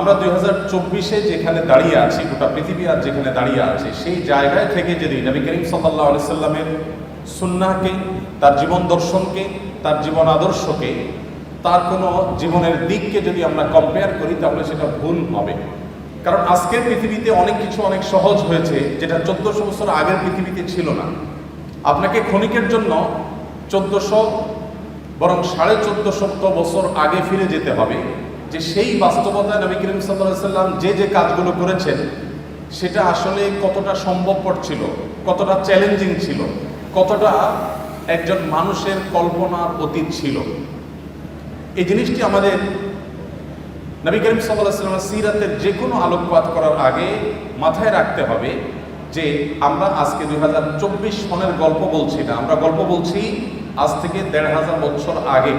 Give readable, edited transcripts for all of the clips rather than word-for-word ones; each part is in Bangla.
আমরা 2024-এ যেখানে দাঁড়িয়ে আছি, গোটা পৃথিবী আর যেখানে দাঁড়িয়ে আছে, সেই জায়গায় থেকে যদি নবী করিম সাল্লাল্লাহু আলাইহি সাল্লামের সুন্নাহকে, তার জীবন দর্শনকে, তার জীবন আদর্শকে, তার কোনো জীবনের দিককে যদি আমরা কম্পেয়ার করি, তাহলে সেটা ভুল হবে। কারণ আজকের পৃথিবীতে অনেক কিছু অনেক সহজ হয়েছে, যেটা 1400 বছর আগের পৃথিবীতে ছিল না। আপনাকে ক্ষণিকের জন্য 1400 বরং 1450 বছর আগে ফিরে যেতে হবে, যে সেই বাস্তবতায় নবী করিম সাল্লাল্লাহু আলাইহি সাল্লাম যে কাজগুলো করেছেন সেটা আসলে কতটা সম্ভবপর ছিল, কতটা চ্যালেঞ্জিং ছিল, কতটা একজন মানুষের কল্পনার অতীত ছিল। এই জিনিসটি আমাদের নবী করিম সাল্লাল্লাহু আলাইহি সাল্লামের সিরাতের যে কোনো আলোকপাত করার আগে মাথায় রাখতে হবে যে আমরা আজকে 2024 সনের গল্প বলছি না, আমরা গল্প বলছি আজ থেকে 1500 বছর আগে।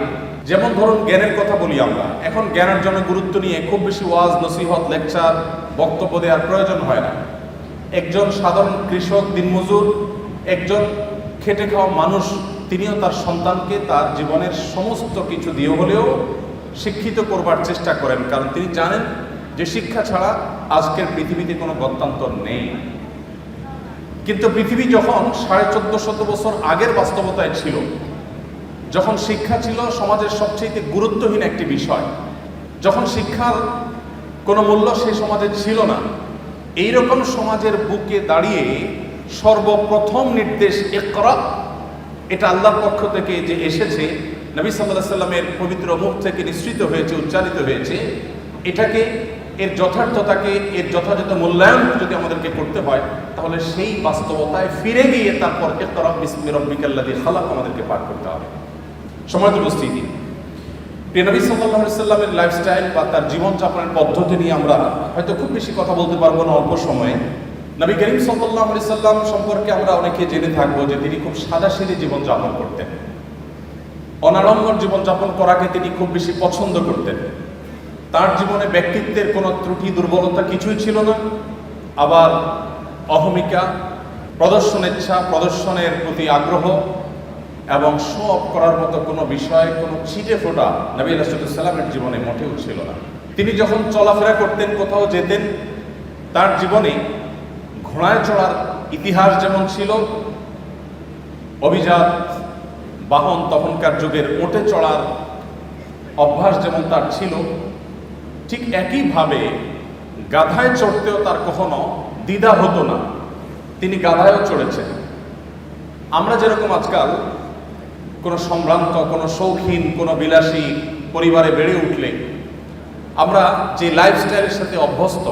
যেমন ধরুন জ্ঞানের কথা বলি আমরা, এখন জ্ঞান অর্জনের গুরুত্ব নিয়ে খুব বেশি ওয়াজ, নসিহত, লেকচার, বক্তব্য দেওয়ার প্রয়োজন হয় না। একজন সাধারণ কৃষক, দিনমজুর, একজন খেটে খাওয়া মানুষ, তিনিও তার সন্তানকে তার জীবনের সমস্ত কিছু দিয়ে হলেও শিক্ষিত করবার চেষ্টা করেন, কারণ তিনি জানেন যে শিক্ষা ছাড়া আজকের পৃথিবীতে কোনো গত্যন্তর নেই। কিন্তু পৃথিবী যখন 1450 বছর আগের বাস্তবতায় ছিল, যখন শিক্ষা ছিল সমাজের সবচেয়ে গুরুত্বহীন একটি বিষয়, যখন শিক্ষার কোনো মূল্য সেই সমাজে ছিল না, এইরকম সমাজের বুকে দাঁড়িয়ে সর্বপ্রথম নির্দেশ ইকরা, এটা আল্লাহর পক্ষ থেকে যে এসেছে, নবী সাল্লাল্লাহু আলাইহি সাল্লামের পবিত্র মুখ থেকে নিঃসৃত হয়েছে, উচ্চারিত হয়েছে, এটাকে, এর যথার্থতাকে, এর যথাযথ মূল্যায়ন যদি আমাদেরকে করতে হয়, তাহলে সেই বাস্তবতায় ফিরে গিয়ে তারপর ইকরা বিসমি রাব্বিকাল্লাযী খালাক আমাদেরকে পাঠ করতে হবে। সম্মানিত উপস্থিতি, প্রিয় নবী সাল্লাল্লাহু আলাইহি সাল্লামের লাইফস্টাইল বা তার জীবনযাপনের পদ্ধতি নিয়ে আমরা হয়তো খুব বেশি কথা বলতে পারবো না অল্প সময়ে। নবী করিম সাল্লাল্লাহু আলাইহি সাল্লাম সম্পর্কে আমরা অনেকে জেনে থাকবো যে তিনি খুব সাদাসিধে জীবনযাপন করতেন, অনাড়ম্বর জীবনযাপন করাকে তিনি খুব বেশি পছন্দ করতেন। তার জীবনে ব্যক্তিত্বের কোনো ত্রুটি, দুর্বলতা কিছুই ছিল না। আবার অহমিকা, প্রদর্শনেচ্ছা, প্রদর্শনের প্রতি আগ্রহ এবং শো অফ করার মতো কোনো বিষয়, কোনো ছিটে ফোটা নবী রাসূলুল্লাহ সাল্লাল্লাহু আলাইহি ওয়াসাল্লামের জীবনে মোটেও ছিল না। তিনি যখন চলাফেরা করতেন, কোথাও যেতেন, তার জীবনে ঘোড়ায় চড়ার ইতিহাস যেমন ছিল, অভিজাত বাহন তখনকার যুগের উটে চড়ার অভ্যাস যেমন তার ছিল, ঠিক একইভাবে গাধায় চড়তেও তার কখনো দ্বিধা হতো না। তিনি গাধায়ও চড়েছেন। আমরা যেরকম আজকাল কোনো সম্ভ্রান্ত, কোনো শৌখিন, কোনো বিলাসী পরিবারে বেড়ে উঠলে আমরা যে লাইফস্টাইলের সাথে অভ্যস্ত,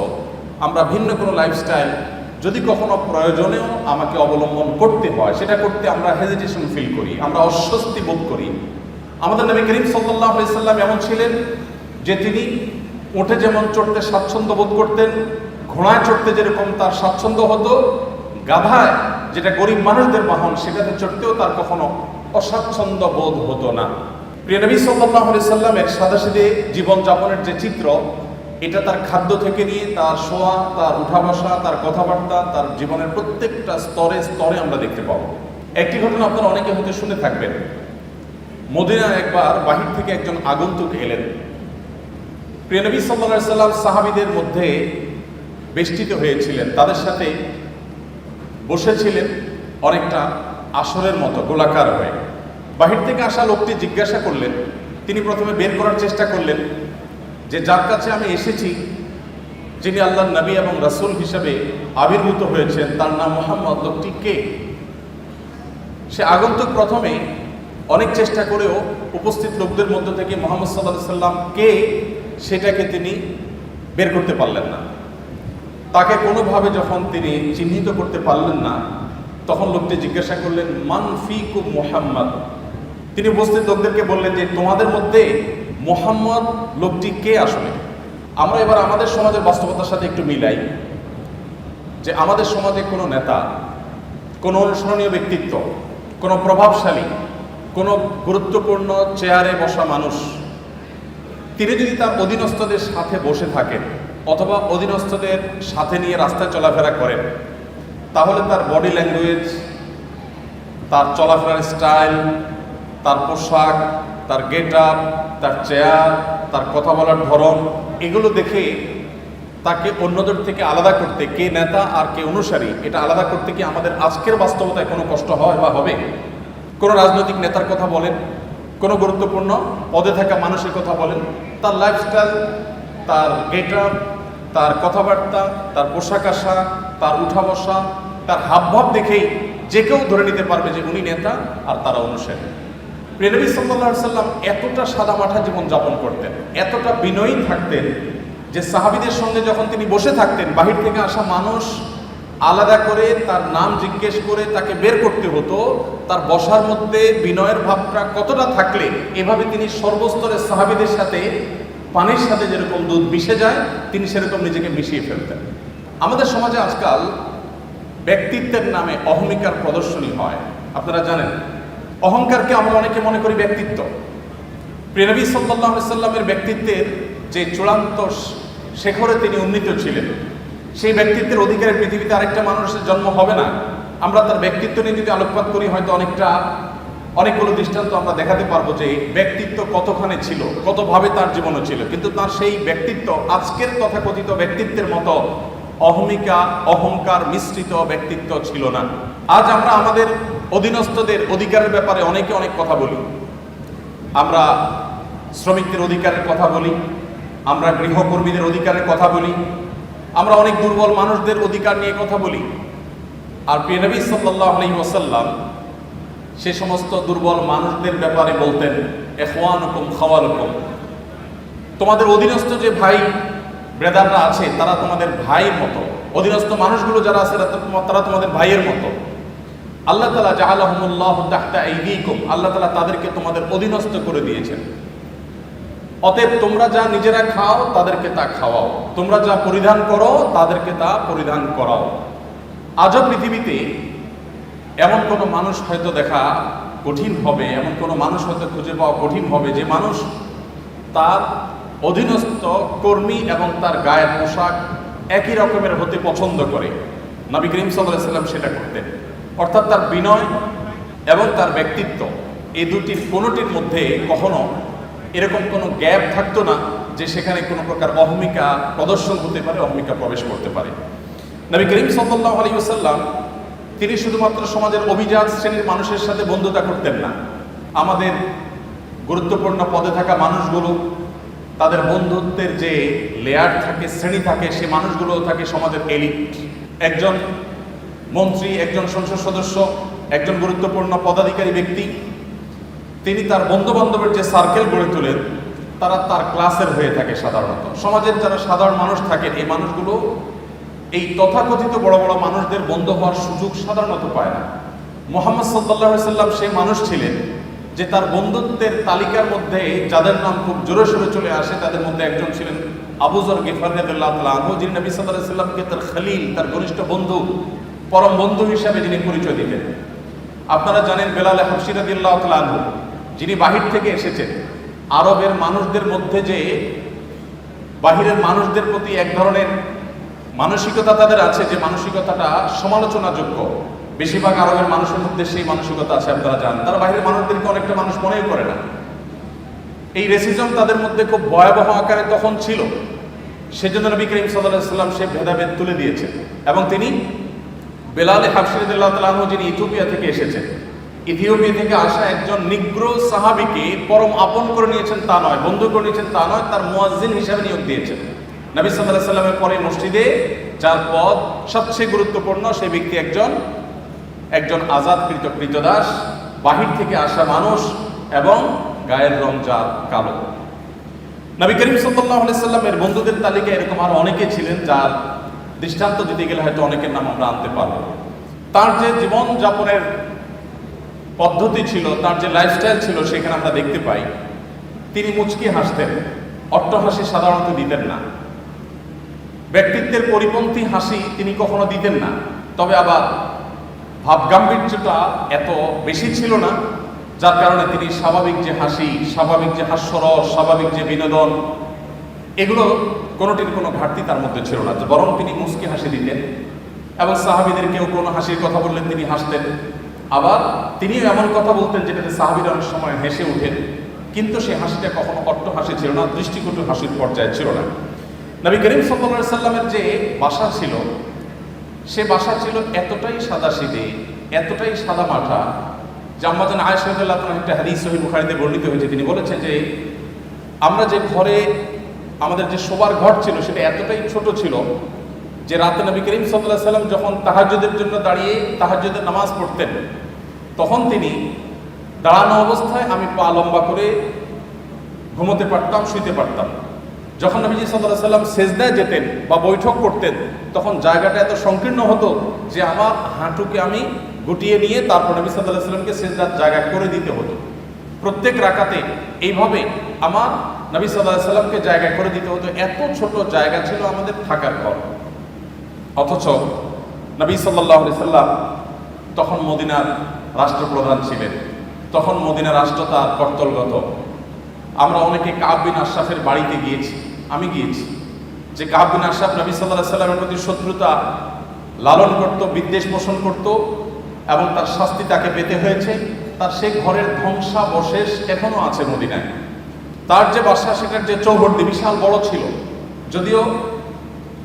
আমরা ভিন্ন কোনো লাইফস্টাইল যদি কখনো প্রয়োজনেও আমাকে অবলম্বন করতে হয়, সেটা করতে আমরা হেজিটেশন ফিল করি, আমরা অস্বস্তি বোধ করি। আমাদের নবী করিম সাল্লাল্লাহু আলাইহি সাল্লাম এমন ছিলেন যে তিনি উঠে যেমন চড়তে স্বাচ্ছন্দ্য বোধ করতেন, ঘোড়ায় চড়তে যেরকম তার স্বাচ্ছন্দ্য হতো, গাধায়, যেটা গরিব মানুষদের বাহন, সেটাতে চড়তেও তার কখনো অস্বাচ্ছন্দ্য বোধ হতো না। প্রিয় নবী সাল্লাল্লাহু আলাইহি সাল্লামের সাদাসিধে জীবনযাপনের যে চিত্র, এটা তার খাদ্য থেকে নিয়ে তার শোয়া, তার উঠা বসা, তার কথাবার্তা, তার জীবনের প্রত্যেকটা স্তরে স্তরে আমরা দেখতে পাবো। একটি ঘটনা আপনারা অনেকে হয়তো শুনে থাকবেন। মদিনায় একবার বাহির থেকে একজন আগন্তুক এলেন। প্রিয় নবী সাল্লাল্লাহু আলাইহি সাল্লাম সাহাবীদের মধ্যে বেষ্টিত হয়েছিলেন, তাদের সাথে বসেছিলেন অনেকটা আসরের মতো গোলাকার হয়ে। বাহির থেকে আসা লোকটি জিজ্ঞাসা করলেন, তিনি প্রথমে বের করার চেষ্টা করলেন যে যার কাছে আমি এসেছি, যিনি আল্লাহর নবী এবং রাসূল হিসেবে আবির্ভূত হয়েছেন, তার নাম মুহাম্মদ, লোকটি কে? সে আগন্তুক প্রথমে অনেক চেষ্টা করেও উপস্থিত লোকদের মধ্য থেকে মুহাম্মদ সাল্লাল্লাহু আলাইহি সাল্লাম কে সেটাকে তিনি বের করতে পারলেন না। তাকে কোনোভাবে যখন তিনি চিহ্নিত করতে পারলেন না, তখন লোকটি জিজ্ঞাসা করলেন, মান ফিকুম মুহাম্মদ। তিনি উপস্থিত লোকদেরকে বললেন যে তোমাদের মধ্যে মুহাম্মদ লোকটি কে আসলে? আমরা এবার আমাদের সমাজের বাস্তবতার সাথে একটু মিলাই, যে আমাদের সমাজে কোনো নেতা, কোনো অনুসরণীয় ব্যক্তিত্ব, কোনো প্রভাবশালী, কোনো গুরুত্বপূর্ণ চেয়ারে বসা মানুষ, তিনি যদি তার অধীনস্থদের সাথে বসে থাকেন অথবা অধীনস্থদের সাথে নিয়ে রাস্তায় চলাফেরা করেন, তাহলে তার বডি ল্যাঙ্গুয়েজ, তার চলাফেরার স্টাইল, তার পোশাক, তার গেট আপ, তার চেয়ার, তার কথা বলার ধরন, এগুলো দেখে তাকে অন্যদের থেকে আলাদা করতে, কে নেতা আর কে অনুসারী, এটা আলাদা করতে কি আমাদের আজকের বাস্তবতায় কোনো কষ্ট হয় বা হবে? কোনো রাজনৈতিক নেতার কথা বলেন, কোনো গুরুত্বপূর্ণ পদে থাকা মানুষের কথা বলেন, তার লাইফস্টাইল, তার গেট আপ, তার কথাবার্তা, তার পোশাক আশাক, তার উঠা বসা, তার হাবভাব দেখেই যে কেউ ধরে নিতে পারবে যে উনি নেতা আর তারা অনুসারী। প্রিয় নবী সাল্লাল্লাহু আলাইহি ওয়াসাল্লাম এতটা সাদামাঠা জীবন যাপন করতেন, এতটা বিনয়ী থাকতেন যে সাহাবীদের সঙ্গে যখন তিনি বসে থাকতেন, বাহির থেকে আসা মানুষ আলাদা করে তার নাম জিজ্ঞেস করে তাকে বের করতে হতো। তার বসার মধ্যে বিনয়ের ভাবটা কতটা থাকলে এভাবে তিনি সর্বস্তরের সাহাবীদের সাথে পানির সাথে যেরকম দুধ মিশে যায়, তিনি সেরকম নিজেকে মিশিয়ে ফেলতেন। আমাদের সমাজে আজকাল ব্যক্তিত্বের নামে অহমিকার প্রদর্শনী হয়। আপনারা জানেন, অহংকারকে আমরা অনেকে মনে করি ব্যক্তিত্ব। প্রিয় নবী সাল্লাল্লাহু আলাইহি সাল্লামের ব্যক্তিত্বের যে চূড়ান্ত শেখরে তিনি উন্নীত ছিলেন, সেই ব্যক্তিত্বের অধিকারে পৃথিবীতে আরেকটা মানুষের জন্ম হবে না। আমরা তার ব্যক্তিত্ব নিয়ে যদি আলোকপাত করি, হয়তো অনেকগুলো দৃষ্টান্ত আমরা দেখাতে পারবো যে ব্যক্তিত্ব কতখানি ছিল, কতভাবে তার জীবনও ছিল, কিন্তু তার সেই ব্যক্তিত্ব আজকের তথাকথিত ব্যক্তিত্বের মতো অহমিকা, অহংকার মিশ্রিত ব্যক্তিত্ব ছিল না। আজ আমরা আমাদের অধীনস্থদের অধিকারের ব্যাপারে অনেকে অনেক কথা বলি। আমরা শ্রমিকদের অধিকারের কথা বলি, আমরা গৃহকর্মীদের অধিকারের কথা বলি, আমরা অনেক দুর্বল মানুষদের অধিকার নিয়ে কথা বলি। আর প্রিয় নবী সাল্লাল্লাহু আলাইহি ওয়াসাল্লাম সে সমস্ত দুর্বল মানুষদের ব্যাপারে বলতেন, ইখওয়ানুকুম খাওয়ালুকুম, তোমাদের অধীনস্থ যে ভাই ব্রাদাররা আছে তারা তোমাদের ভাইয়ের মতো, অধীনস্থ মানুষগুলো যারা আছে তারা তোমাদের ভাইয়ের মতো। আল্লাহ তাআলা জাআলাহুমুল্লাহু তাহতা আইদিকুম, আল্লাহ তাআলা তাদেরকে তোমাদের অধীনস্থ করে দিয়েছেন। অতএব তোমরা যা নিজেরা খাও তাদেরকে তা খাওয়াও, তোমরা যা পরিধান করো তাদেরকে তা পরিধান করাও। আজও পৃথিবীতে এমন কোনো মানুষ হয়তো দেখা কঠিন হবে, এমন কোনো মানুষ হয়তো খুঁজে পাওয়া কঠিন হবে যে মানুষ তার অধীনস্থ কর্মী এবং তার গায়ের পোশাক একই রকমের হতে পছন্দ করে। নবী করিম সাল্লাল্লাহু আলাইহি ওয়াসাল্লাম সেটা করতেন। অর্থাৎ তার বিনয় এবং তার ব্যক্তিত্ব, এই দুটির কোনোটির মধ্যে কখনো এরকম কোনো গ্যাপ থাকতো না যে সেখানে কোনো প্রকার অহমিকা প্রদর্শন হতে পারে, অহমিকা প্রবেশ করতে পারে। নবী করিম সাল্লাল্লাহু আলাইহি ওয়াসাল্লাম তিনি শুধুমাত্র সমাজের অভিজাত শ্রেণীর মানুষের সাথে বন্ধুতা করতেন না। আমাদের গুরুত্বপূর্ণ পদে থাকা মানুষগুলো, তাদের বন্ধুত্বের যে লেয়ার থাকে, শ্রেণী থাকে, সে মানুষগুলো থাকে সমাজের এলিট। একজন মন্ত্রী, একজন সংসদ সদস্য, একজন গুরুত্বপূর্ণ পদাধিকারী ব্যক্তি, তিনি তার বন্ধু বান্ধবের যে সার্কেল গড়ে তোলেন তারা তার ক্লাসের হয়ে থাকে। সাধারণত সমাজের যারা সাধারণ মানুষ থাকেন, এই মানুষগুলো এই তথাকথিত বড় বড় মানুষদের বন্ধু হওয়ার সুযোগ সাধারণত পায় না। মুহাম্মদ সাল্লাল্লাহু আলাইহি ওয়াসাল্লাম সেই মানুষ ছিলেন যে তার বন্ধুত্বের তালিকার মধ্যে যাদের নাম খুব জোরে সোরে চলে আসে তাদের মধ্যে একজন ছিলেন আবু যর গিফারী রাদিয়াল্লাহু তাআলা আনহু, যিনি নবী সাল্লাল্লাহু আলাইহি ওয়াসাল্লামকে তার খলিল, তার ঘনিষ্ঠ বন্ধু, পরম বন্ধু হিসাবে যিনি পরিচয় দিতেন। আপনারা জানেন বেলাল হাবশী রাদিয়াল্লাহু তাআলা আনহু, যিনি বাহির থেকে এসেছেন। আরবের মানুষদের মধ্যে যে বাহিরের মানুষদের প্রতি এক ধরনের মানসিকতা তাদের আছে, যে মানসিকতাটা সমালোচনাযোগ্য, বেশিরভাগ আরবের মানুষের মধ্যে সেই মানসিকতা আছে। আপনারা জানেন তারা বাহিরের মানুষদেরকে অনেকটা মানুষ মনেই করে না। এই রেসিজম তাদের মধ্যে খুব ভয়াবহ আকারে তখন ছিল। সেজন্য নবী করিম সাল্লাল্লাহু আলাইহি ওয়াসাল্লাম সেই ভেদাভেদ তুলে দিয়েছেন এবং তিনি বেলাল হাবশী রাদিয়াল্লাহু তাআলা আনহু, যিনি ইথিওপিয়া থেকে এসেছেন, ইথিওপিয়া থেকে আসা একজন নিগ্রো সাহাবীকে পরম আপন করে নিয়েছেন তা নয়, বন্ধু করে নিয়েছেন তা নয়, তার মুয়াজ্জিন হিসাবে নিয়োগ দিয়েছেন। নবী সাল্লাল্লাহু আলাইহি ওয়াসাল্লামের পরে মসজিদে যার পদ সবচেয়ে গুরুত্বপূর্ণ, সেই ব্যক্তি একজন আজাদকৃত কৃতদাস, বাহির থেকে আসা মানুষ এবং গায়ের রং যার কালো। নবী করিম সাল্লাল্লাহু আলাইহি ওয়াসাল্লামের বন্ধুদের তালিকায় এরকম আরো অনেকে ছিলেন, যার দৃষ্টান্ত দিতে গেলে হয়তো অনেকের নাম আমরা আনতে পারবো। তার যে জীবন যাপনের পদ্ধতি ছিল, তার যে লাইফস্টাইল ছিল, সেখানে আমরা দেখতে পাই তিনি মুচকি হাসতেন, অট্টহাসি সাধারণত দিতেন না। ব্যক্তিত্বের পরিপন্থী হাসি তিনি কখনো দিতেন না, তবে আবার ভাবগাম্ভীর্যটা এত বেশি ছিল না, যার কারণে তিনি স্বাভাবিক যে হাসি, স্বাভাবিক যে হাস্যরস, স্বাভাবিক যে বিনোদন, এগুলো কোনোটির কোনো ঘাটতি তার মধ্যে ছিল না, বরং তিনি মুচকি হাসি দিতেন এবং সাহাবীদের কেউ কোনো হাসির কথা বললেন তিনি হাসতেন। আবার তিনিও এমন কথা বলতেন যেটাতে সাহাবীরা অনেক সময় হেসে উঠেন, কিন্তু সেই হাসিটা কখনো অট্ট হাসি ছিল না, দৃষ্টিকটু হাসির পর্যায়ে ছিল না। নবী করিম সাল্লাল্লাহু আলাইহি সাল্লামের যে বাসা ছিল, সে বাসা ছিল এতটাই সাদাসিধে, এতটাই সাদা মাঠা যে আম্মা জান আয়েশা রাদিয়াল্লাহু আনহা একটা হাদিস সহিহ বুখারীতে বর্ণিত হয়েছে। তিনি বলেছেন যে আমরা যে ঘরে আমাদের যে শোবার ঘর ছিল সেটা এতটাই ছোট ছিল যে রাতে নবী করিম সাল্লাল্লাহু আলাইহি সাল্লাম যখন তাহাজ্জুদের জন্য দাঁড়িয়ে তাহাজ্জুদের নামাজ পড়তেন, তখন তিনি দাঁড়ানো অবস্থায় আমি পা লম্বা করে ঘুমোতে পারতাম, শুইতে পারতাম। যখন নবীজি সাল্লাল্লাহু আলাইহি সাল্লাম সেজদায় যেতেন বা বৈঠক করতেন, তখন জায়গাটা এত সংকীর্ণ হতো যে আমার হাঁটুকে আমি গুটিয়ে নিয়ে তারপর নবী সাল্লাল্লাহু আলাইহি সাল্লামকে সেজদার জায়গা করে দিতে হতো। প্রত্যেক রাকাতে এইভাবে আমার নবী সাল্লাল্লাহু আলাইহি সাল্লামকে জায়গা করে দিতে হতো। এত ছোট জায়গা ছিল আমাদের থাকার ঘর। অথচ নবী সাল্লাল্লাহু আলাইহি সাল্লাম তখন মদিনার রাষ্ট্রপ্রধান ছিলেন, তখন মদিনা রাষ্ট্র তার কর্তলগত। আমরা অনেকে কাব বিন আশরাফের বাড়িতে গিয়েছি, আমি গিয়েছি, যে কাব বিন আশরাফ নবী সাল্লাল্লাহু আলাইহি সাল্লামের প্রতি শত্রুতা লালন করত, বিদ্বেষ পোষণ করত এবং তার শাস্তি তাকে পেতে হয়েছে। তার সেই ঘরের ধ্বংসাবশেষ এখনো আছে মদিনায়। তার যে বাসা, সেটার যে চৌহদ্দি বিশাল বড় ছিল, যদিও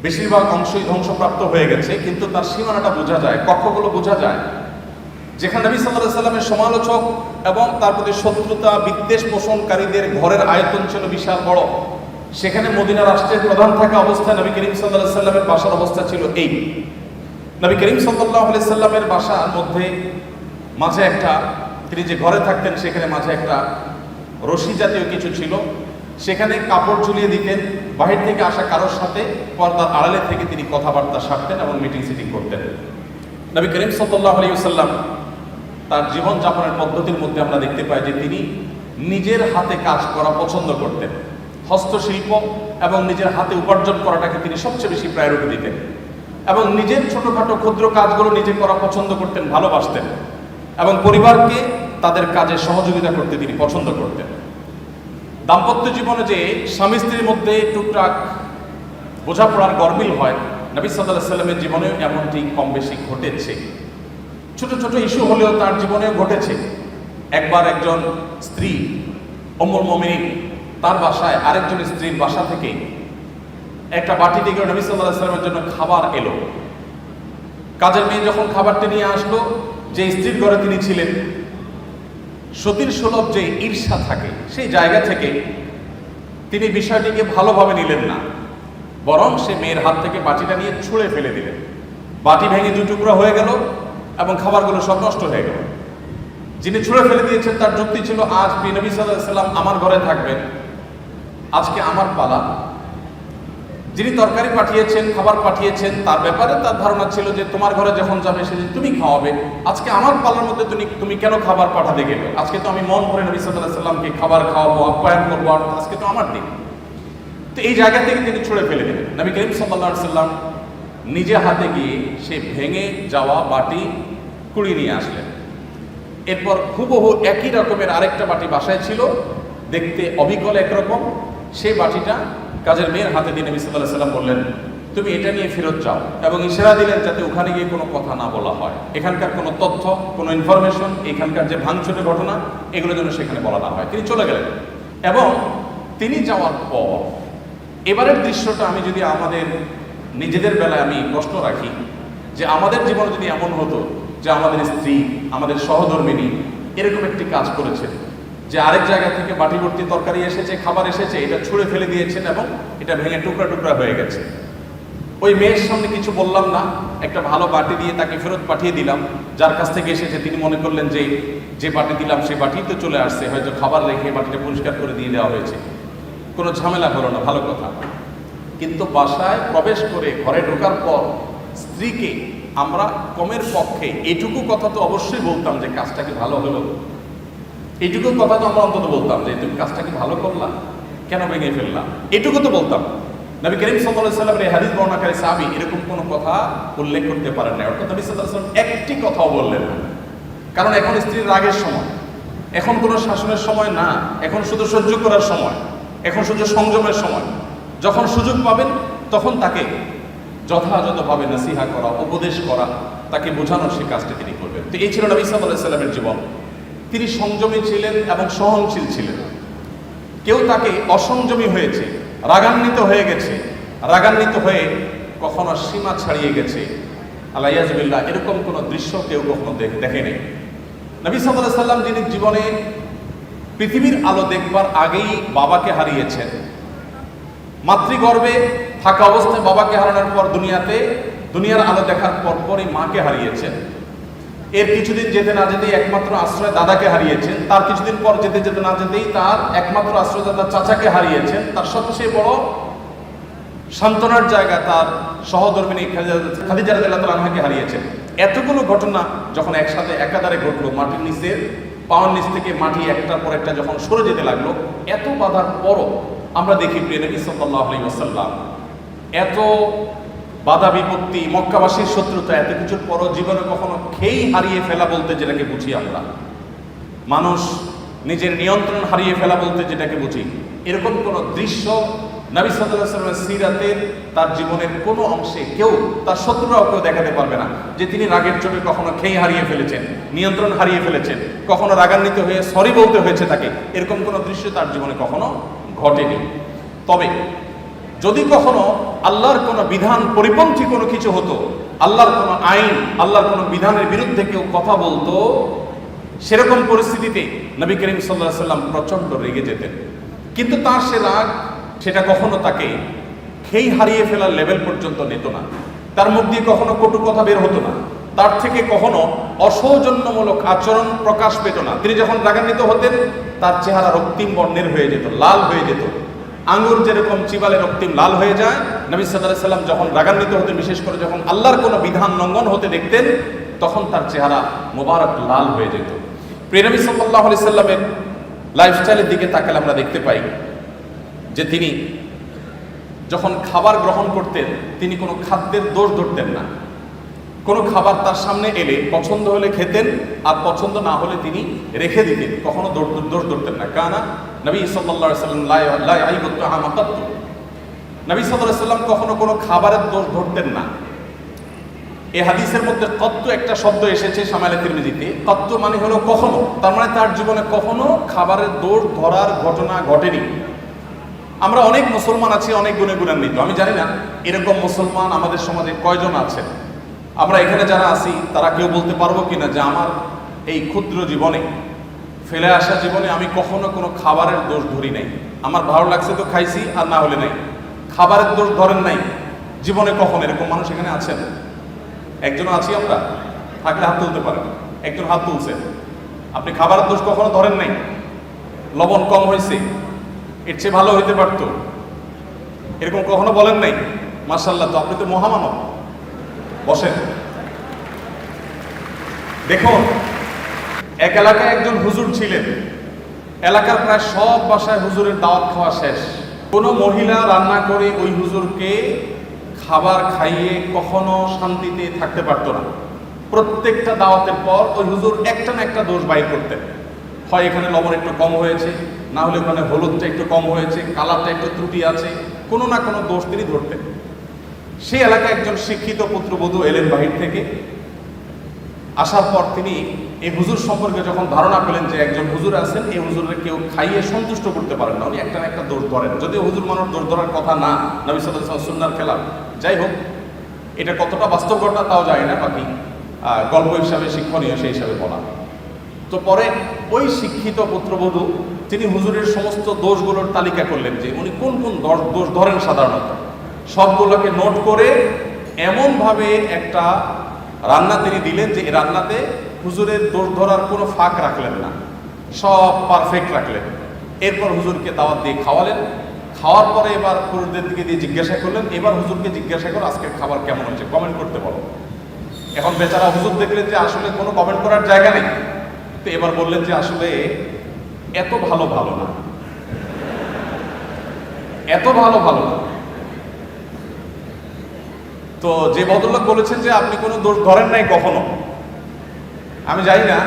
বেশিরভাগ অংশই ধ্বংসপ্রাপ্ত হয়ে গেছে, কিন্তু তার সীমানাটা বোঝা যায়, কক্ষগুলো বোঝা যায়। যেখানে নবী সাল্লাল্লাহু আলাইহি সাল্লামের সমালোচক এবং তার প্রতি শত্রুতা বিদ্বেষ পোষণকারীদের ঘরের আয়তন ছিল বিশাল বড়, সেখানে মদিনা রাষ্ট্রের প্রধান থাকা অবস্থায় নবী করিম সাল্লাল্লাহু আলাইহি সাল্লামের বাসার অবস্থা ছিল এই। নবী করিম সাল্লাল্লাহু আলাইহি সাল্লামের বাসার মধ্যে মাঝে একটা, তিনি যে ঘরে থাকতেন সেখানে মাঝে একটা রশি জাতীয় কিছু ছিল, সেখানে কাপড় ঝুলিয়ে দিতেন। বাহির থেকে আসা কারোর সাথে পর্দার আড়ালে থেকে তিনি কথাবার্তা সারতেন এবং মিটিং সিটিং করতেন। নবী করিম সাল্লাল্লাহু আলাইহি ওয়াসাল্লাম তার জীবনযাপনের পদ্ধতির মধ্যে আমরা দেখতে পাই যে তিনি নিজের হাতে কাজ করা পছন্দ করতেন। হস্তশিল্প এবং নিজের হাতে উপার্জন করাটাকে তিনি সবচেয়ে বেশি প্রায়োরিটি দিতেন এবং নিজের ছোটখাটো ক্ষুদ্র কাজগুলো নিজে করা পছন্দ করতেন, ভালোবাসতেন এবং পরিবারকে তাদের কাজে সহযোগিতা করতে তিনি পছন্দ করতেন। দাম্পত্য জীবনে যে স্বামী স্ত্রীর মধ্যে টুকটাক বোঝাপড়ার গরমিল হয়, নবী সাল্লাল্লাহু আলাইহি সাল্লামের জীবনেও এমনটি কম বেশি ঘটেছে। ছোট ছোট ইস্যু হলেও তার জীবনেও ঘটেছে। একবার একজন স্ত্রী উম্মুল মুমিনিন তার বাসায় আরেকজন স্ত্রীর বাসা থেকে একটা বাটি থেকে নবী সাল্লাল্লাহু আলাইহি সাল্লামের জন্য খাবার এলো। কাজের মেয়ে যখন খাবারটি নিয়ে আসলো, যে স্ত্রীর ঘরে তিনি ছিলেন, সতীর সুলভ যে ঈর্ষা থাকে সেই জায়গা থেকে তিনি বিষয়টিকে ভালোভাবে নিলেন না, বরং সে মেয়ের হাত থেকে বাটিটা নিয়ে ছুঁড়ে ফেলে দিলেন। বাটি ভেঙে দু টুকরা হয়ে গেল এবং খাবারগুলো সব নষ্ট হয়ে গেল। যিনি ছুঁড়ে ফেলে দিয়েছেন তার যুক্তি ছিল, আজ নবী সাল্লাল্লাহু আলাইহি সাল্লাম আমার ঘরে থাকবেন, আজকে আমার পালা। যিনি তরকারি পাঠিয়েছেন, খাবার পাঠিয়েছেন, তার ব্যাপারে তার ধারণা ছিল যে তোমার ঘরে যখন যাবে সেদিন তুমি খাওয়াবে, আজকে আমার পালার মধ্যে তুমি কেন খাবার পাঠাতে গেলে? আজকে তো আমি মন ভরে নবী সাল্লাল্লাহু আলাইহি সাল্লামকে খাবার খাওয়াবো, আপ্যায়ন করবো, আর আজকে তো আমার দিন। তো এই জায়গা থেকে তিনি ছুঁড়ে ফেলে দিলেন। নবী করিম সাল্লাল্লাহু আলাইহি সাল্লাম নিজে হাতে গিয়ে সে ভেঙে যাওয়া বাটি কুড়িয়ে নিয়ে আসলেন। এরপর হুবহু একই রকমের আরেকটা বাটি বাসায় ছিল, দেখতে অবিকল একরকম। সেই বাটিটা কাজের মেয়ের হাতে দিয়ে নবী সাল্লাল্লাহু আলাইহি সাল্লাম বললেন, তুমি এটা নিয়ে ফেরত যাও, এবং ইশারা দিলেন যাতে ওখানে গিয়ে কোনো কথা না বলা হয়, এখানকার কোনো তথ্য, কোনো ইনফরমেশন, এখানকার যে ভাঙচুরের ঘটনা, এগুলো যেন সেখানে বলা না হয়। তিনি চলে গেলেন এবং তিনি যাওয়ার পর এবারের দৃশ্যটা আমি যদি আমাদের নিজেদের বেলায় আমি প্রশ্ন রাখি যে আমাদের জীবনে যদি এমন হতো যে আমাদের স্ত্রী, আমাদের সহধর্মিনী এরকম একটি কাজ করেছেন যে আরেক জায়গা থেকে বাটি ভর্তি তরকারি এসেছে, খাবার এসেছে, এটা ছুঁড়ে ফেলে দিয়েছেন এবং এটা ভেঙে টুকরা টুকরা হয়ে গেছে। ওই মেয়ের সামনে কিছু বললাম না, একটা ভালো বাটি দিয়ে তাকে ফেরত পাঠিয়ে দিলাম। যার কাছ থেকে এসেছে তিনি মনে করলেন যে বাটি দিলাম সেই বাটি তো চলে আসছে, হয়তো খাবার রেখে বাটিটা পরিষ্কার করে দিয়ে দেওয়া হয়েছে, কোনো ঝামেলা হলো না, ভালো কথা। কিন্তু বাসায় প্রবেশ করে ঘরে ঢোকার পর স্ত্রীকে আমরা কমের পক্ষে এইটুকু কথা তো অবশ্যই বলতাম যে কাজটা কি ভালো হলো, এইটুকু কথা তো আমরা অন্তত বলতাম যে তুমি কাজটা কি ভালো করলা, কেন ভেঙে ফেললাম, এটুকু তো বলতাম। নবী করিম সাল্লাল্লাহু আলাইহি সাল্লামের এই হাদিস বর্ণনাকারী সাহাবী এরকম কোনো কথা উল্লেখ করতে পারেন না। অর্থাৎ নবী সাল্লাল্লাহু আলাইহি সাল্লাম একটি কথাও বললেন না, কারণ এখন স্ত্রীর রাগের সময়, এখন কোনো শাসনের সময় না, এখন শুধু সহ্য করার সময়, এখন শুধু সংযমের সময়। যখন সুযোগ পাবেন তখন তাকে যথাযথভাবে নসিহা করা, উপদেশ করা, তাকে বোঝানোর সেই কাজটি তিনি করবেন। তো এই ছিল নবী সাল্লাল্লাহু আলাইহি সাল্লামের জীবন। তিনি সংযমী ছিলেন এবং সহনশীল ছিলেন। কেউ তাকে অসংযমী হয়েছে, রাগান্বিত হয়ে গেছে, রাগান্বিত হয়ে কখনো সীমা ছাড়িয়ে গেছে, আল্লাহ এরকম কোনো দৃশ্য কেউ কখনো দেখেনি। নবী সাল্লাল্লাহু আলাইহি সাল্লাম যিনি জীবনে পৃথিবীর আলো দেখবার আগেই বাবাকে হারিয়েছেন, মাতৃগর্ভে থাকা অবস্থায় বাবাকে হারানোর পর দুনিয়ার আলো দেখার পরই মাকে হারিয়েছেন। এর কিছুদিন যেতে না যেতেই একমাত্র আশ্রয় দাদাকে হারিয়েছেন। তার কিছুদিন পর যেতে না যেতেই তার একমাত্র আশ্রয়দাতা চাচাকে হারিয়েছেন। তার সবচেয়ে বড় সান্ত্বনার জায়গা তার সহধর্মিণী খাদিজা রাদিয়াল্লাহু আনহাকে হারিয়েছেন। এতগুলো ঘটনা যখন একসাথে একাধারে ঘটলো, মাটির নিচের পাওয়ার নিচ থেকে মাটি একটার পর একটা যখন সরে যেতে লাগলো, এত বাধার পরও আমরা দেখি প্রিয় নবী সাল্লাল্লাহু আলাইহি ওয়াসাল্লাম এত বাধা বিপত্তি, মক্কাবাসীর শত্রুতা, এত কিছুর পরও জীবনে কখনো খেই হারিয়ে ফেলা বলতে যেটাকে বুঝি আমরা, মানুষ নিজের নিয়ন্ত্রণ হারিয়ে ফেলা বলতে যেটাকে বুঝি, এরকম কোনো দৃশ্য নবী সাল্লাল্লাহু আলাইহি ওয়াসাল্লামের সিরাতের তার জীবনের কোনো অংশে কেউ, তার শত্রুরাও কেউ দেখাতে পারবে না যে তিনি রাগের চোটে কখনো খেই হারিয়ে ফেলেছেন, নিয়ন্ত্রণ হারিয়ে ফেলেছেন, কখনো রাগান্বিত হয়ে সরি বলতে হয়েছে তাকে, এরকম কোনো দৃশ্য তার জীবনে কখনো ঘটেনি। তবে যদি কখনো আল্লাহর কোনো বিধান পরিপন্থী কোনো কিছু হতো, আল্লাহর কোনো আইন, আল্লাহর কোনো বিধানের বিরুদ্ধে কেউ কথা বলতো, সেরকম পরিস্থিতিতে নবী করিম সাল্লাল্লাহু আলাইহি ওয়াসাল্লাম প্রচণ্ড রেগে যেতেন। কিন্তু তার সে রাগ, সেটা কখনো তাকে খেই হারিয়ে ফেলার লেভেল পর্যন্ত নিত না। তার মুখ দিয়ে কখনো কটু কথা বের হতো না, তার থেকে কখনো অসৌজন্যমূলক আচরণ প্রকাশ পেত না। তিনি যখন রাগান্বিত হতেন, তার চেহারা রক্তিম বর্ণের হয়ে যেত, লাল হয়ে যেত, আঙ্গুর যেরকম চিবালে রক্তিম লাল হয়ে যায়। নবী সাল্লাল্লাহু আলাইহি ওয়াসাল্লাম যখন রাগান্বিত হতেন, বিশেষ করে যখন আল্লাহর কোনো বিধান লঙ্ঘন হতে দেখতেন, তখন তার চেহারা মোবারক লাল হয়ে যেত। প্রিয় নবী সাল্লাল্লাহু আলাইহি ওয়াসাল্লামের লাইফস্টাইলের দিকে তাকালে আমরা দেখতে পাই যে তিনি যখন খাবার গ্রহণ করতেন, তিনি কোনো খাদ্যের দোষ ধরতেন না। কোনো খাবার তার সামনে এলে পছন্দ হলে খেতেন, আর পছন্দ না হলে তিনি রেখে দিতেন, কখনো দোষ ধরতেন না। কানা নবী সাল্লাল্লাহু আলাইহি ওয়াসাল্লাম লা ইয়াইবু তাআমা কাত্তু, নবী সাল্লাল্লাহু আলাইহি ওয়াসাল্লাম কখনো কোনো খাবারের দোষ ধরতেন না। এই হাদিসের মধ্যে কত্তু একটা শব্দ এসেছে শামাইলে তিরমিজিতে। কত্তু মানে হলো কখনো, তার মানে তার জীবনে কখনো খাবারের দোষ ধরার ঘটনা ঘটেনি। আমরা অনেক মুসলমান আছি, অনেক গুণে গুণান্বিত। আমি জানি না এরকম মুসলমান আমাদের সমাজে কয়জন আছেন। আমরা এখানে যারা আছি তারা কেউ বলতে পারবো কিনা যে আমার এই ক্ষুদ্র জীবনে, ফেলে আসা জীবনে আমি কখনো কোনো খাবারের দোষ ধরি নাই। আমার ভালো লাগছে তো খাইছি, আর না হলে নাই। খাবারের দোষ ধরেন নাই জীবনে কখনো, এরকম মানুষ এখানে আছেন? একজন আছি আমরা? থাকলে হাত তুলতে পারেন। একজন হাত তুলছেন। আপনি খাবারের দোষ কখনো ধরেন নাই? লবণ কম হয়েছে, এর চেয়ে ভালো হইতে পারত, এরকম কখনো বলেন নাই? মাশাআল্লাহ, তো আপনি তো মহামানব। বসেন। দেখুন, এক এলাকায় একজন হুজুর ছিলেন। এলাকার প্রায় সব বাসায় হুজুরের দাওয়াত খাওয়া শেষ। কোনো মহিলা রান্না করে ওই হুজুরকে খাবার খাইয়ে কখনো শান্তিতে থাকতে পারতো না। প্রত্যেকটা দাওয়াতের পর ওই হুজুর একটা না একটা দোষ বাইর করতেন। হয় এখানে লবণ একটু কম হয়েছে, না হলে ওখানে হলুদটা একটু কম হয়েছে, কালারটা একটু ত্রুটি আছে, কোনো না কোনো দোষ তিনি ধরতেন। সেই এলাকায় একজন শিক্ষিত পুত্রবধূ এলেন বাহির থেকে। আসার পর তিনি এই হুজুর সম্পর্কে যখন ধারণা পেলেন যে একজন হুজুর আছেন, এই হুজুরের কেউ খাইয়ে সন্তুষ্ট করতে পারেন না, উনি একটা না একটা দোষ ধরেন। যদিও হুজুর মানুষ দোষ ধরার কথা না, নবী সাল্লাল্লাহু আলাইহি ওয়াসাল্লাম সুন্নাহর খেলাফ। যাই হোক, এটা কতটা বাস্তব ঘটনা তাও জানি না, বাকি গল্প হিসাবে শিক্ষণীয় সেই হিসাবে বলা। তো পরে ওই শিক্ষিত পুত্রবধূ তিনি হুজুরের সমস্ত দোষগুলোর তালিকা করলেন যে উনি কোন কোন দোষ ধরেন সাধারণত। সবগুলোকে নোট করে এমনভাবে একটা রান্না তিনি দিলেন যে এই রান্নাতে হুজুরের দোষ ধরার কোনো ফাঁক রাখলেন না, সব পারফেক্ট রাখলেন। এরপর হুজুরকে দাওয়াত দিয়ে খাওয়ালেন। খাওয়ার পরে এবার পুরুষদের দিকে দিয়ে জিজ্ঞাসা করলেন, এবার হুজুরকে জিজ্ঞাসা করো আজকের খাবার কেমন হয়েছে, কমেন্ট করতে বলো। এখন বেচারা হুজুর দেখলেন যে আসলে কোনো কমেন্ট করার জায়গা নেই, তো এবার বললেন যে আসলে এত ভালো না, এত ভালো না। তো যে ভদ্রলোক বলেছেন যে আপনি কোনো দোষ ধরেন নাই কখনো, আমি জানি না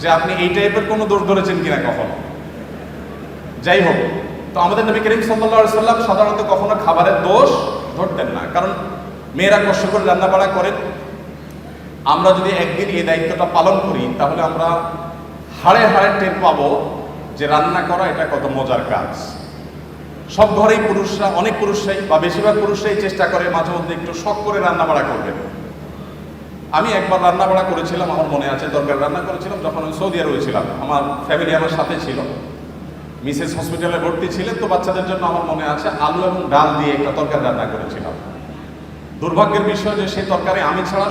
যে আপনি এই টাইপের কোনো দোষ ধরেছেন কিনা কখনো। যাই হোক, তো আমাদের নবী করিম সাল্লাল্লাহু আলাইহি ওয়াসাল্লাম সাধারণত কখনো খাবারের দোষ ধরতেন না, কারণ মেয়েরা কষ্ট করে রান্নাবাড়া করেন। আমরা যদি একদিন এই দায়িত্বটা পালন করি তাহলে আমরা হাড়ে হাড়ে টের পাবো যে রান্না করা এটা কত মজার কাজ। সব ঘরেই পুরুষরা, অনেক পুরুষরাই বা বেশিরভাগ পুরুষরাই চেষ্টা করে মাঝে মধ্যে একটু শখ করে রান্না বাড়া করবেন। আমি একবার রান্না বাড়া করেছিলাম, আমার মনে আছে, তরকারি রান্না করেছিলাম যখন আমি সৌদি আরবে ছিলাম। আমার ফ্যামিলি আমার সাথে ছিল, মিসেস হসপিটালে ভর্তি ছিলেন, তো বাচ্চাদের জন্য আমার মনে আছে আলু এবং ডাল দিয়ে একটা তরকারি রান্না করেছিলাম। দুর্ভাগ্যের বিষয় যে সেই তরকারি আমি ছাড়া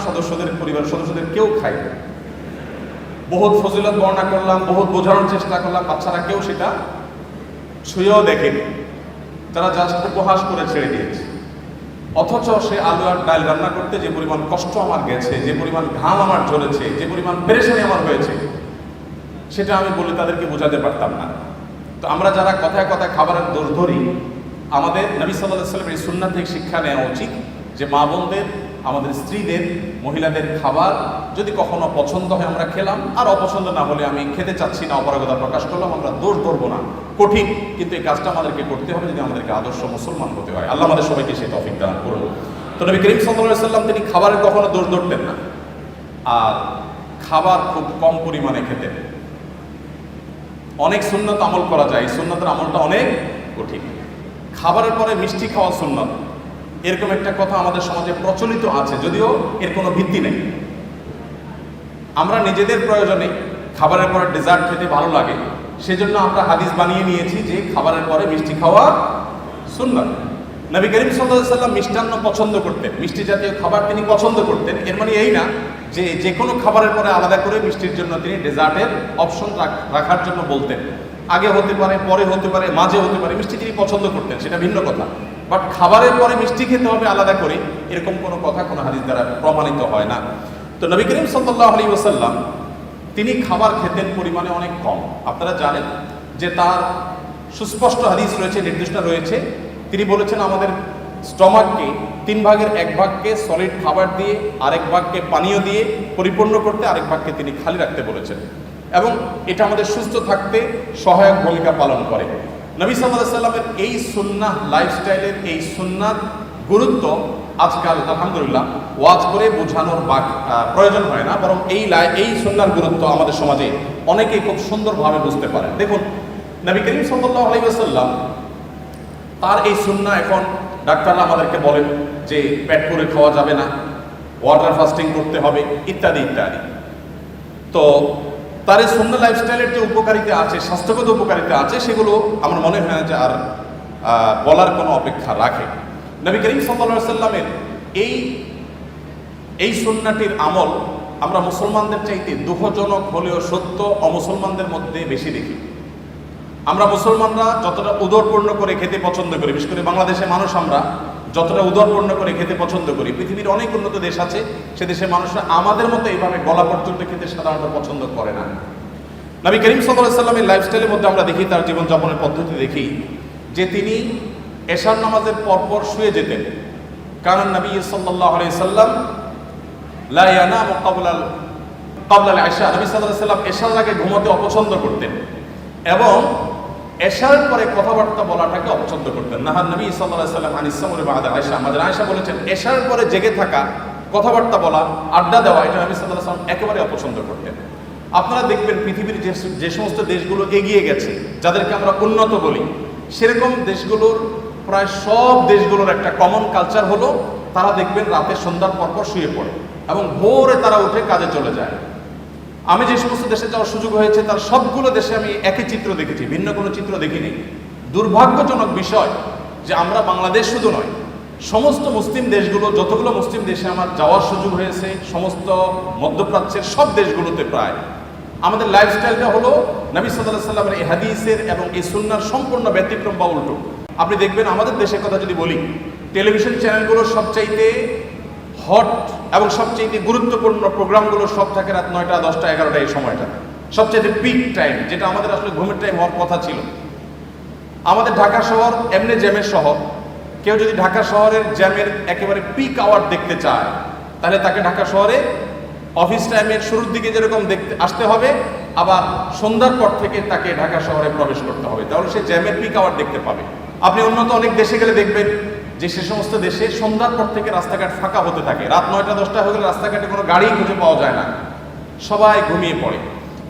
পরিবারের সদস্যদের কেউ খায় না। বহুত ফজিলত বর্ণনা করলাম, বহুত বোঝানোর চেষ্টা করলাম, বাচ্চারা কেউ সেটা ছুঁয়েও দেখেনি, তারা জাস্ট উপহাস করে ছেড়ে দিয়েছে। অথচ সে আলু আর ডাল রান্না করতে যে পরিমাণ কষ্ট আমার গেছে, যে পরিমাণ ঘাম আমার ঝরেছে, যে পরিমাণ পেরেশানি আমার হয়েছে, সেটা আমি বলে তাদেরকে বোঝাতে পারতাম না। তো আমরা যারা কথায় কথায় খাবারের দোষ ধরি, আমাদের নবী সাল্লাল্লাহু আলাইহি ওয়াসাল্লামের এই সুন্নাত থেকে শিক্ষা নেওয়া উচিত যে মা বোনদের, আমাদের স্ত্রীদের, মহিলাদের খাবার যদি কখনো পছন্দ হয় আমরা খেলাম, আর অপছন্দ না হলে আমি খেতে চাচ্ছি না, অপারগতা প্রকাশ করলাম, আমরা দোষ ধরবো না। কঠিন, কিন্তু এই কাজটা আমাদেরকে করতে হবে যদি আমাদেরকে আদর্শ মুসলমান হতে হয়। আল্লাহ আমাদের সবাইকে সেই তৌফিক দান করুন। তো নবী করিম সাল্লাল্লাহু আলাইহি ওয়াসাল্লাম তিনি খাবারের কখনো দোষ ধরতেন না, আর খাবার খুব কম পরিমাণে খেতেন। অনেক সুন্নত আমল করা যায়, এই সুন্নতের আমলটা অনেক কঠিন। খাবারের পরে মিষ্টি খাওয়া সুন্নত, এরকম একটা কথা আমাদের সমাজে প্রচলিত আছে, যদিও এর কোনো ভিত্তি নেই। আমরা নিজেদের প্রয়োজনে খাবারের পরে ডেজার্ট খেতে ভালো লাগে, সেজন্য আমরা হাদিস বানিয়ে নিয়েছি যে খাবারের পরে মিষ্টি খাওয়া সুন্নত। নবী করিম সাল্লাল্লাহু আলাইহি ওয়াসাল্লাম মিষ্টান্ন পছন্দ করতেন, মিষ্টি জাতীয় খাবার তিনি পছন্দ করতেন। এর মানে এই না যে যে কোনো খাবারের পরে আলাদা করে মিষ্টির জন্য তিনি ডেজার্টের অপশন রাখার জন্য বলতেন। আগে হতে পারে, পরে হতে পারে, মাঝে হতে পারে, মিষ্টি তিনি পছন্দ করতেন, সেটা ভিন্ন কথা। বাট খাবারের পরে মিষ্টি খেতে হবে আলাদা করে, এরকম কোনো কথা কোনো হাদিস দ্বারা প্রমাণিত হয় না। তো নবী করিম সাল্লাল্লাহু আলাইহি ওয়াসাল্লাম তিনি খাবার খেতেন পরিমাণে অনেক কম। আপনারা জানেন যে তার সুস্পষ্ট হাদিস রয়েছে, নির্দিষ্ট রয়েছে। তিনি বলেছেন আমাদের স্টমাককে 3 ভাগের 1 ভাগকে সলিড খাবার দিয়ে, আরেক ভাগকে পানীয় দিয়ে পরিপূর্ণ করতে, আরেক ভাগকে তিনি খালি রাখতে বলেছেন, এবং এটা আমাদের সুস্থ থাকতে সহায়ক ভূমিকা পালন করে। নবী সাল্লাল্লাহু আলাইহি ওয়াসাল্লামের এই সুন্নাহ লাইফস্টাইলের এই সুন্নাত গুরুত্ব আজকাল আলহামদুলিল্লাহ ওয়াজ করে বোঝানোর প্রয়োজন হয় না, বরং এই সুন্নাহর গুরুত্ব আমাদের সমাজে অনেকেই খুব সুন্দরভাবে বুঝতে পারেন। দেখুন, নবী করিম সাল্লাল্লাহু আলাইহি ওয়াসাল্লাম তার এই সুন্নাহ, এখন ডাক্তাররা আমাদেরকে বলেন যে পেট করে খাওয়া যাবে না, ওয়াটার ফাস্টিং করতে হবে, ইত্যাদি ইত্যাদি। তো তার এই সুন্নাহ লাইফস্টাইলের যে উপকারিতা আছে, স্বাস্থ্যগত উপকারিতা আছে, সেগুলো আমার মনে হয় না যে আর বলার কোনো অপেক্ষা রাখে। নবী করিম সাল্লাল্লাহু আলাইহি ওয়াসাল্লামের এই সুন্নাহটির আমল আমরা মুসলমানদের চাইতে দুঃখজনক হলেও সত্য অমুসলমানদের মধ্যে বেশি দেখি। আমরা মুসলমানরা যতটা উদরপূর্ণ করে খেতে পছন্দ করি, বিশেষ করে বাংলাদেশের মানুষ আমরা যতটা উদরপূর্ণ করে খেতে পছন্দ করি, পৃথিবীর অনেক উন্নত দেশ আছে, সে দেশের মানুষরা আমাদের মতো এইভাবে গলা পর্যন্ত খেতে সাধারণত পছন্দ করে না। নবী করিম সাল্লাল্লাহু আলাইহি ওয়াসাল্লামের লাইফস্টাইলের মধ্যে আমরা দেখি, তার জীবনযাপনের পদ্ধতি দেখি যে তিনি এশার নামাজের পরপর শুয়ে যেতেন। কারণ নবী সাল্লাল্লাহু আলাইহি ওয়াসাল্লাম লা ইয়ানামু ক্বাবলা আল-ইশা, নবী সাল্লাল্লাহু আলাইহি ওয়াসাল্লাম এশার আগে ঘুমাতে অপছন্দ করতেন, এবং এশার পরে কথাবার্তা বলাটাকে অপছন্দ করতেন। নাহার নবী সাল্লাল্লাহু আলাইহি ওয়াসাল্লাম আনিস সামরি বা'দা আয়েশা, আমাদের আয়েশা বলেছেন এশার পরে জেগে থাকা, কথাবার্তা বলা, আড্ডা দেওয়া, এটা নবী সাল্লাল্লাহু আলাইহি ওয়াসাল্লাম একেবারে অপছন্দ করতেন। আপনারা দেখবেন পৃথিবীর যে সমস্ত দেশগুলো এগিয়ে গেছে, যাদেরকে আমরা উন্নত বলি, সেরকম দেশগুলোর প্রায় সব দেশগুলোর একটা কমন কালচার হলো তারা দেখবেন রাতে সন্ধ্যার পরপর শুয়ে পড়ে এবং ভোরে তারা উঠে কাজে চলে যায়। আমি যে সমস্ত দেশে যাওয়ার সুযোগ হয়েছে তার সবগুলো দেশে আমি একই চিত্র দেখেছি, ভিন্ন কোনো চিত্র দেখিনি। দুর্ভাগ্যজনক বিষয় যে আমরা বাংলাদেশ শুধু নয়, সমস্ত মুসলিম দেশগুলো, যতগুলো মুসলিম দেশে আমার যাওয়ার সুযোগ হয়েছে, সমস্ত মধ্যপ্রাচ্যের সব দেশগুলোতে প্রায় আমাদের লাইফস্টাইলটা হলো নবী সাল্লাল্লাহু আলাইহি ওয়াসাল্লামের এই হাদিসের এবং এই সুন্নাহর সম্পূর্ণ ব্যতিক্রম বা উল্টো। আপনি দেখবেন আমাদের দেশের কথা যদি বলি, টেলিভিশন চ্যানেলগুলোর সবচাইতে হট এবং সবচাইতে গুরুত্বপূর্ণ প্রোগ্রামগুলো সব থাকে রাত 9টা, 10টা, 11টা, এই সময়টা সবচাইতে পিক টাইম, যেটা আমাদের আসলে ঘুমের টাইম হওয়ার কথা ছিল। আমাদের ঢাকা শহর এমনি জ্যামের শহর, কেউ যদি ঢাকা শহরের জ্যামের একেবারে পিক আওয়ার দেখতে চায়, তাহলে তাকে ঢাকা শহরে অফিস টাইমের শুরুর দিকে যেরকম দেখতে আসতে হবে, আবার সন্ধ্যার পর থেকে তাকে ঢাকা শহরে প্রবেশ করতে হবে, তাহলে সে জ্যামের পিক আওয়ার দেখতে পাবে। আপনি উন্নত অনেক দেশে গেলে দেখবেন যে সে সমস্ত দেশে সন্ধ্যার পর থেকে রাস্তাঘাট ফাঁকা হতে থাকে, রাত 9টা 10টা হয়ে গেলে রাস্তাঘাটে কোনো গাড়ি খুঁজে পাওয়া যায় না, সবাই ঘুমিয়ে পড়ে।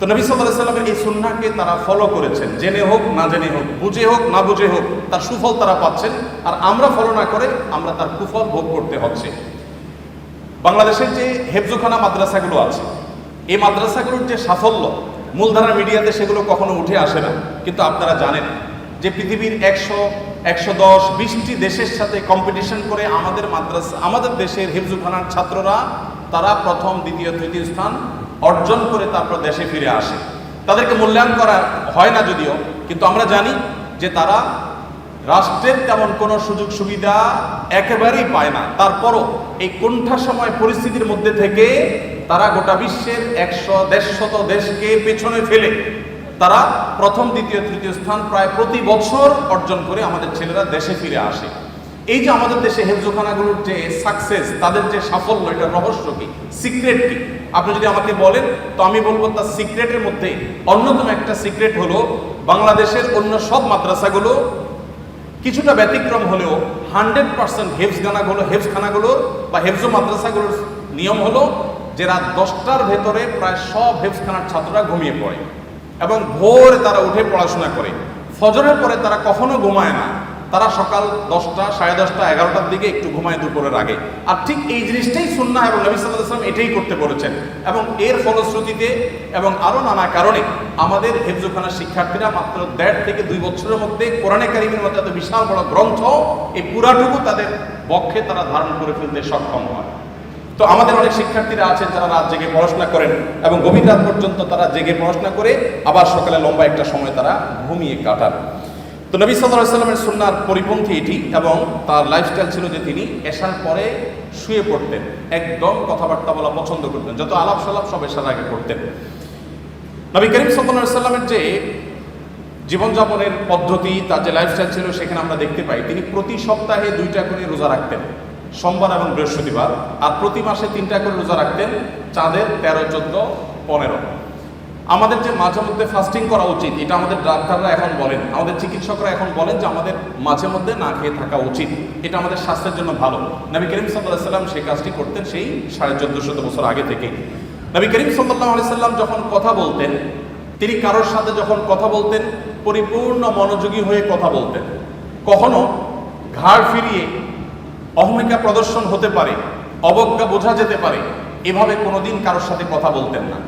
তো নবী সাল্লাল্লাহু আলাইহি সাল্লামের এই সুন্নাহকে তারা ফলো করেছেন, জেনে হোক না জেনে হোক, বুঝে হোক না বুঝে হোক, তার সুফল তারা পাচ্ছেন। আর আমরা ফলো না করে আমরা তার কুফল ভোগ করতে হচ্ছে। বাংলাদেশের যে হেফজোখানা মাদ্রাসাগুলো আছে, এই মাদ্রাসাগুলোর যে সাফল্য মূলধারা মিডিয়াতে সেগুলো কখনো উঠে আসে না। কিন্তু আপনারা জানেন যে পৃথিবীর 100, 110, 20টি দেশের সাথে কম্পিটিশন করে আমাদের মাদ্রাসা, আমাদের দেশের হেফজোখানার ছাত্ররা তারা প্রথম, দ্বিতীয়, তৃতীয় স্থান অর্জন করে তারপর দেশে ফিরে আসে। তাদেরকে মূল্যায়ন করা হয় না যদিও, কিন্তু আমরা জানি যে তারা রাষ্ট্রের তেমন কোনো সুযোগ সুবিধা একেবারেই পায় না। তারপরও এই কোণঠাসময় পরিস্থিতির মধ্যে থেকে তারা গোটা বিশ্বের 100-150 দেশকে পেছনে ফেলে তারা প্রথম, দ্বিতীয়, তৃতীয় স্থান প্রায় প্রতি বছর অর্জন করে আমাদের ছেলেরা দেশে ফিরে আসে। এই যে আমাদের দেশে হেফজোখানাগুলোর যে সাকসেস, তাদের যে সাফল্য, এটার রহস্য কি, সিক্রেট কি? আপনি যদি আমাকে বলেন তো আমি বলবো তার সিক্রেটের মধ্যে অন্যতম একটা সিক্রেট হলো বাংলাদেশের অন্য সব মাদ্রাসাগুলো কিছুটা ব্যতিক্রম হলেও 100% হেফজখানাগুলোর বা হেফজো মাদ্রাসাগুলোর নিয়ম হলো যে রাত 10টার ভেতরে প্রায় সব হেফজখানার ছাত্ররা ঘুমিয়ে পড়ে এবং ভোরে তারা উঠে পড়াশোনা করে। ফজরের পরে তারা কখনো ঘুমায় না, তারা সকাল 10টা, 10:30, 11টার দিকে একটু ঘুমায় দুপুরের আগে। আর ঠিক এই জিনিসটাই সুন্নাহ এবং নবী সাল্লাল্লাহু আলাইহি ওয়াসাল্লাম এটাই করতে বলেছেন। এবং এর ফলশ্রুতিতে এবং আরও নানা কারণে আমাদের হেফজোখানার শিক্ষার্থীরা মাত্র 1.5 থেকে 2 বছরের মধ্যে কোরআনে কারিমের মধ্যে এত বিশাল বড় গ্রন্থ, এই পুরাটুকু তাদের বক্ষে তারা ধারণ করে ফেলতে সক্ষম হয়। তো আমাদের অনেক শিক্ষার্থীরা আছেন যারা রাত জেগে পড়াশোনা করেন এবং গভীর রাত পর্যন্ত তারা জেগে পড়াশোনা করে আবার সকালে লম্বা একটা সময় তারা ঘুমিয়ে কাটান। তো নবী সাল্লাল্লাহু আলাইহি ওয়াসাল্লামের সুন্নাহর পরিপন্থী এটি, এবং তার লাইফস্টাইল ছিল যে তিনি এশার পরে শুয়ে পড়তেন, একদম কথাবার্তা বলা পছন্দ করতেন, যত আলাপ সালাপ সব এশার আগে করতেন। নবী করিম সাল্লাল্লাহু আলাইহি ওয়াসাল্লামের যে জীবনযাপনের পদ্ধতি, তার যে লাইফস্টাইল ছিল, সেখানে আমরা দেখতে পাই তিনি প্রতি সপ্তাহে 2টা করে রোজা রাখতেন, সোমবার এবং বৃহস্পতিবার, আর প্রতি মাসে 3টা করে রোজা রাখতেন, চাঁদের 13, 14, 15। আমাদের যে মাঝে মধ্যে ফাস্টিং করা উচিত, এটা আমাদের ডাক্তাররা এখন বলেন, আমাদের চিকিৎসকরা এখন বলেন যে আমাদের মাঝে মধ্যে না খেয়ে থাকা উচিত, এটা আমাদের স্বাস্থ্যের জন্য ভালো। নবী করিম সাল্লাল্লাহু আলাইহি সাল্লাম সেই কাজটি করতেন সেই 1450 বছর আগে থেকে। নবী করিম সাল্লাল্লাহু আলাইহি সাল্লাম যখন কথা বলতেন, তিনি কারোর সাথে যখন কথা বলতেন পরিপূর্ণ মনোযোগী হয়ে কথা বলতেন। কখনো ঘাড় ফিরিয়ে অহমিকা প্রদর্শন হতে পারে, অবজ্ঞা বোঝা যেতে পারে, এভাবে কোনোদিন কারোর সাথে কথা বলতেন না।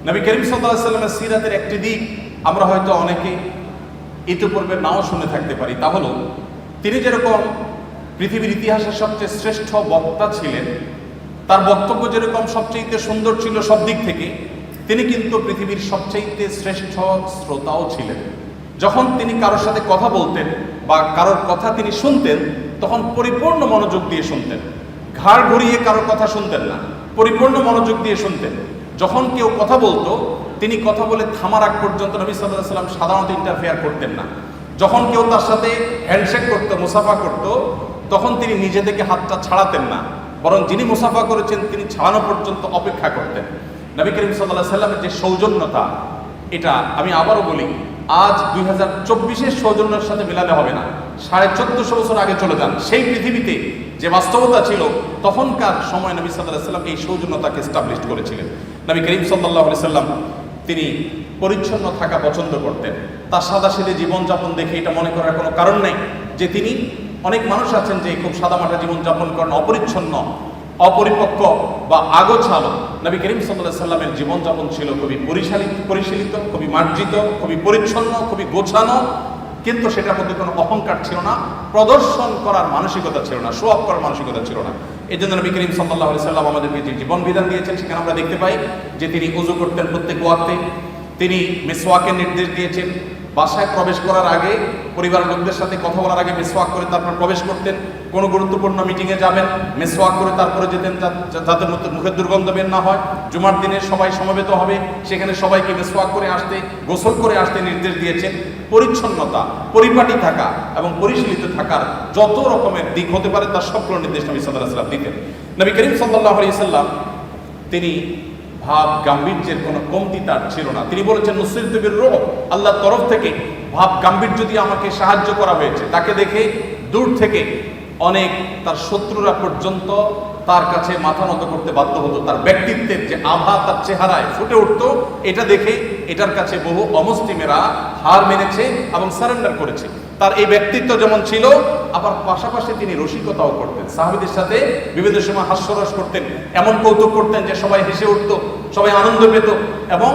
নবী করিম সাল্লাল্লাহু আলাইহি সাল্লামের সিরাতের একটি দিক আমরা হয়তো অনেকে ইতিপূর্বে নাও শুনে থাকতে পারি, তা হলো তিনি যেরকম পৃথিবীর ইতিহাসের সবচেয়ে শ্রেষ্ঠ বক্তা ছিলেন, তার বক্তব্য যেরকম সবচেয়ে সুন্দর ছিল সব দিক থেকে, তিনি কিন্তু পৃথিবীর সবচেয়ে শ্রেষ্ঠ শ্রোতাও ছিলেন। যখন তিনি কারোর সাথে কথা বলতেন বা কারোর কথা তিনি শুনতেন, তখন পরিপূর্ণ মনোযোগ দিয়ে শুনতেন, ঘাড় ঘুরিয়ে কারোর কথা শুনতেন না, পরিপূর্ণ মনোযোগ দিয়ে শুনতেন। যখন কেউ কথা বলতো, তিনি কথা বলে থামার আগ পর্যন্ত নবী সাল্লাল্লাহু আলাইহি ওয়াসাল্লাম সাধারণত ইন্টারফেয়ার করতেন না। যখন কেউ তার সাথে হ্যান্ডশেক করতো, মুসাফা করতো, তখন তিনি নিজে থেকে হাতটা ছাড়াতেন না, বরং যিনি মুসাফা করেছেন তিনি ছাড়ানো পর্যন্ত অপেক্ষা করতেন। নবী করিম সাল্লাল্লাহু আলাইহি ওয়াসাল্লামের যে সৌজন্যতা, এটা আমি আবারও বলি, আজ 2024-এর সৌজন্যের সাথে মেলালে হবে না। 1450 বছর আগে চলে যান, সেই পৃথিবীতে যে বাস্তবতা ছিল তখনকার সময় নবী সাল্লাল্লাহু আলাইহি ওয়াসাল্লাম এই সৌজন্যতাকে এস্টাবলিশ করেছিলেন। নবী করিম সাল্লাল্লাহু আলাইহি ওয়াসাল্লাম তিনি পরিচ্ছন্ন থাকা পছন্দ করতেন। তার সাদাসিধে জীবনযাপন দেখে এটা মনে করার কোনো কারণ নেই যে তিনি, অনেক মানুষ আছেন যে খুব সাদামাটা জীবনযাপন করেন, অপরিচ্ছন্ন, অপরিপক্ক বা আগোছালো। নবী করিম সাল্লাল্লাহু আলাইহি ওয়াসাল্লামের জীবনযাপন ছিল খুবই পরিশীলিত, খুবই মার্জিত, খুবই পরিচ্ছন্ন, খুবই গোছানো, কিন্তু সেটার মধ্যে কোনো অহংকার ছিল না, প্রদর্শন করার মানসিকতা ছিল না, শো অফ করার মানসিকতা ছিল না। এই জন্য নবী করিম সাল্লাল্লাহু আলাইহি ওয়াসাল্লাম আমাদেরকে যে জীবন বিধান দিয়েছেন, সেখানে আমরা দেখতে পাই যে তিনি ওযু করতেন প্রত্যেক ওয়াক্তে, তিনি মিসওয়াকের নির্দেশ দিয়েছেন, বাসায় প্রবেশ করার আগে, পরিবারের লোকদের সাথে কথা বলার আগে মিসওয়াক করে তারপর প্রবেশ করতেন। কোনো গুরুত্বপূর্ণ মিটিংয়ে যাবেন, মিসওয়াক করে তারপরে যেতেন, যাতে মুখের দুর্গন্ধ বের না হয়। জুমার দিনে সবাই সমবেত হবে, সেখানে সবাইকে মিসওয়াক করে আসতে, গোসল করে আসতে নির্দেশ দিয়েছেন। পরিচ্ছন্নতা, পরিপাটি থাকা এবং পরিশীলিত থাকার যত রকমের দিক হতে পারে তার সবগুলো নির্দেশ নবী সাল্লাল্লাহু আলাইহি ওয়াসাল্লাম দিতেন। নবী করিম সাল্লাল্লাহু আলাইহি ওয়াসাল্লাম তিনি ভাব গাম্ভীর্যের কোনো কমতি তার ছিল না। তিনি বলেছেন, নুসরিতু বির-রু'ব, আল্লাহর তরফ থেকে ভাব গাম্ভীর্য দিয়ে আমাকে সাহায্য করা হয়েছে। তাকে দেখে দূর থেকে অনেক তার শত্রুরা পর্যন্ত তার কাছে মাথা নত করতে বাধ্য হতো। তার ব্যক্তিত্বের যে আভা তার চেহারায় ফুটে উঠতো, এটা দেখে এটার কাছে বহু অমুসলিমেরা হার মেনেছে এবং সারেন্ডার করেছে। তার এই ব্যক্তিত্ব যেমন ছিল, আবার পাশাপাশি তিনি রসিকতাও করতেন, সাহাবীদের সাথে বিবিধ সময় হাস্যরস করতেন, এমন কৌতুক করতেন যে সবাই হেসে উঠতো, সবাই আনন্দ পেত। এবং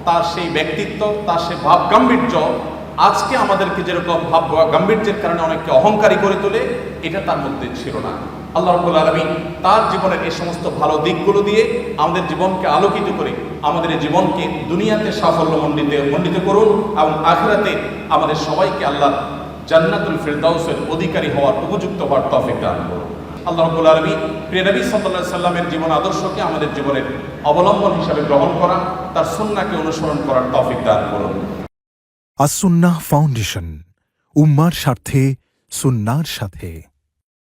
তার সেই ব্যক্তিত্ব, তার সেই ভাব গাম্ভীর্য আজকে আমাদেরকে যেরকম ভাব গাম্ভীর্যের কারণে অনেককে অহংকারী করে তোলে, এটা তার মধ্যে ছিল না। আল্লাহ রাব্বুল আলামিন তার জীবনের এই সমস্ত ভালো দিকগুলো দিয়ে আমাদের জীবনকে আলোকিত করে আমাদের এই জীবনকে দুনিয়াতে সাফল্য মণ্ডিত করুন এবং আখিরাতে আমাদের সবাইকে আল্লাহ জান্নাতুল ফিরদাউসের অধিকারী হওয়ার উপযুক্ত হওয়ার তৌফিক দান করুন। আল্লাহ রাব্বুল আলামিন প্রিয় নবী সাল্লাল্লাহু আলাইহি সাল্লামের জীবন আদর্শকে আমাদের জীবনের অবলম্বন হিসাবে গ্রহণ করা, তার সুন্নাহকে অনুসরণ করার তৌফিক দান করুন। আস-সুন্নাহ ফাউন্ডেশন, উম্মার স্বার্থে সুন্নাহর সাথে।